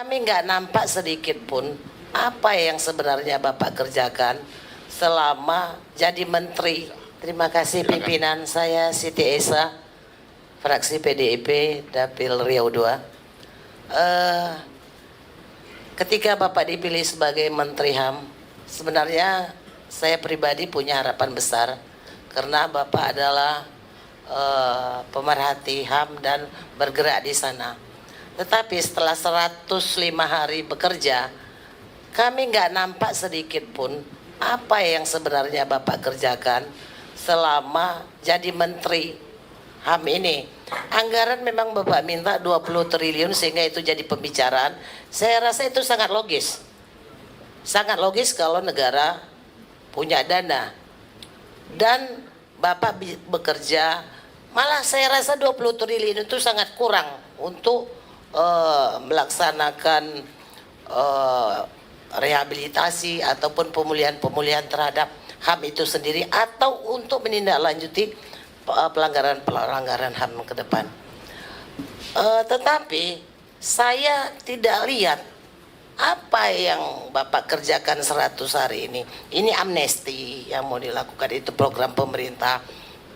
Kami nggak nampak sedikit pun apa yang sebenarnya Bapak kerjakan selama jadi menteri. Terima kasih pimpinan. Saya Siti Esa, fraksi PDIP, Dapil Riau II. Ketika Bapak dipilih sebagai Menteri HAM, sebenarnya saya pribadi punya harapan besar karena Bapak adalah pemerhati HAM dan bergerak di sana. Tetapi setelah 105 hari bekerja, kami nggak nampak sedikit pun apa yang sebenarnya Bapak kerjakan selama jadi Menteri HAM ini. Anggaran memang Bapak minta 20 triliun sehingga itu jadi pembicaraan. Saya rasa itu sangat logis. Sangat logis kalau negara punya dana. Dan Bapak bekerja, malah saya rasa 20 triliun itu sangat kurang untuk melaksanakan rehabilitasi ataupun pemulihan terhadap HAM itu sendiri atau untuk menindaklanjuti pelanggaran HAM ke depan. Tetapi saya tidak lihat apa yang Bapak kerjakan 100 hari ini. Ini amnesti yang mau dilakukan, itu program pemerintah.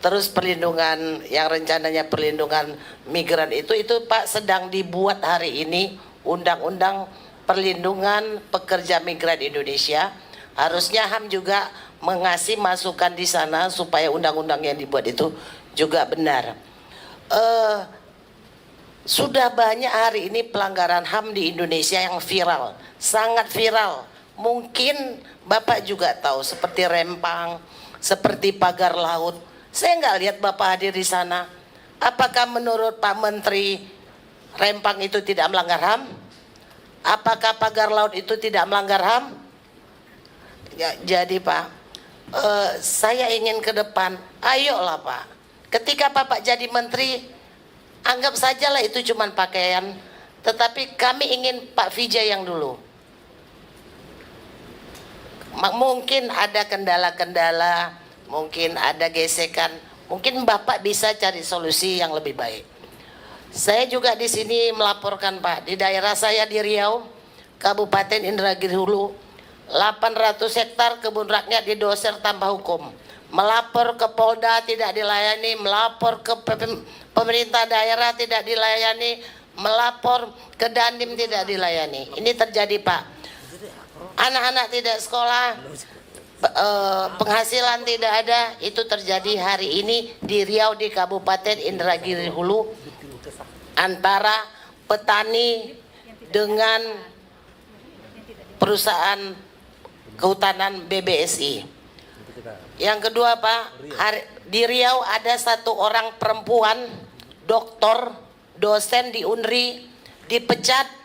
Terus perlindungan yang rencananya perlindungan migran itu Pak sedang dibuat hari ini undang-undang perlindungan pekerja migran Indonesia. Harusnya HAM juga mengasih masukan di sana supaya undang-undang yang dibuat itu juga benar. Sudah banyak hari ini pelanggaran HAM di Indonesia yang viral, sangat viral. Mungkin Bapak juga tahu seperti Rempang, seperti pagar laut. Saya nggak lihat Bapak hadir di sana. Apakah menurut Pak Menteri Rempang itu tidak melanggar HAM? Apakah pagar laut itu tidak melanggar HAM? Ya, jadi Pak, saya ingin ke depan, ayolah Pak. Ketika Bapak jadi Menteri, anggap sajalah itu cuma pakaian. Tetapi kami ingin Pak Vijay yang dulu. Mungkin ada kendala-kendala, mungkin ada gesekan, mungkin Bapak bisa cari solusi yang lebih baik. Saya juga di sini melaporkan Pak, di daerah saya di Riau, Kabupaten Indragiri Hulu, 800 hektar kebun rakyat didoser tanpa hukum. Melapor ke Polda tidak dilayani, melapor ke pemerintah daerah tidak dilayani, melapor ke Dandim tidak dilayani. Ini terjadi Pak. Anak-anak tidak sekolah, penghasilan tidak ada, itu terjadi hari ini di Riau, di Kabupaten Indragiri Hulu, antara petani dengan perusahaan kehutanan BBSI. Yang kedua Pak, di Riau ada satu orang perempuan, doktor, dosen di UNRI, dipecat.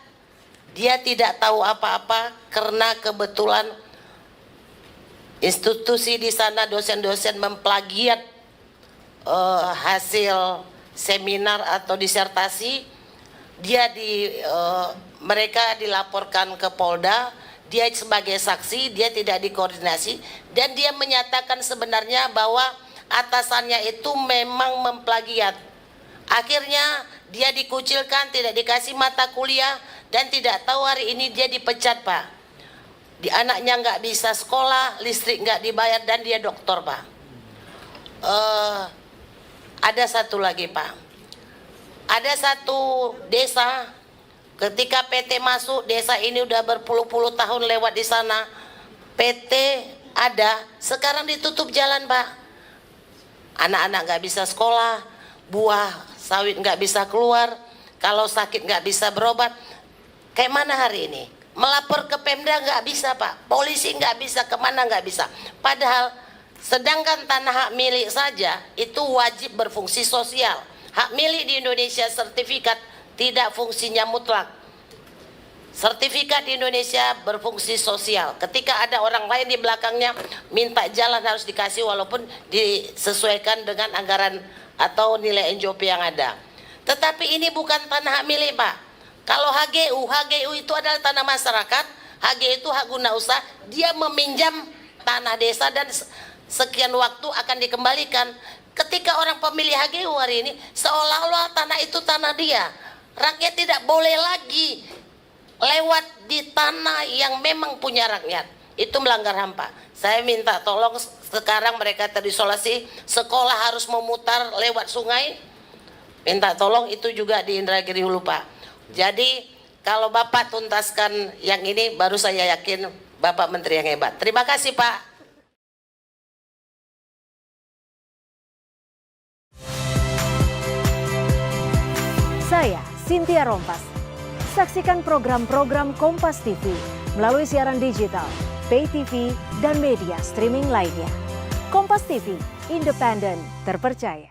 Dia tidak tahu apa-apa karena kebetulan institusi di sana dosen-dosen memplagiat hasil seminar atau disertasi. Mereka dilaporkan ke Polda, dia sebagai saksi, dia tidak dikoordinasi, dan dia menyatakan sebenarnya bahwa atasannya itu memang memplagiat. Akhirnya dia dikucilkan, tidak dikasih mata kuliah, dan tidak tahu hari ini dia dipecat Pak. Anaknya nggak bisa sekolah, listrik nggak dibayar, dan dia doktor Pak. Ada satu lagi Pak, ada satu desa, ketika PT masuk desa ini udah berpuluh-puluh tahun lewat di sana, PT ada, sekarang ditutup jalan Pak. Anak-anak nggak bisa sekolah, buah sawit nggak bisa keluar, kalau sakit nggak bisa berobat. Kayak mana hari ini? Melapor ke Pemda nggak bisa Pak, polisi nggak bisa, kemana nggak bisa. Padahal sedangkan tanah hak milik saja itu wajib berfungsi sosial. Hak milik di Indonesia sertifikat tidak fungsinya mutlak. Sertifikat di Indonesia berfungsi sosial. Ketika ada orang lain di belakangnya minta jalan harus dikasih walaupun disesuaikan dengan anggaran atau nilai NJOP yang ada. Tetapi ini bukan tanah hak milik Pak. Kalau HGU itu adalah tanah masyarakat, HGU itu hak guna usaha, dia meminjam tanah desa dan sekian waktu akan dikembalikan. Ketika orang pemilih HGU hari ini, seolah-olah tanah itu tanah dia. Rakyat tidak boleh lagi lewat di tanah yang memang punya rakyat. Itu melanggar HAM, Pak. Saya minta tolong sekarang mereka terisolasi, sekolah harus memutar lewat sungai. Minta tolong itu juga di Indragiri Hulu, Pak. Jadi kalau Bapak tuntaskan yang ini, baru saya yakin Bapak Menteri yang hebat. Terima kasih, Pak. Saya Cynthia Rompas. Saksikan program-program Kompas TV melalui siaran digital, pay TV, dan media streaming lainnya. Kompas TV, independen, terpercaya.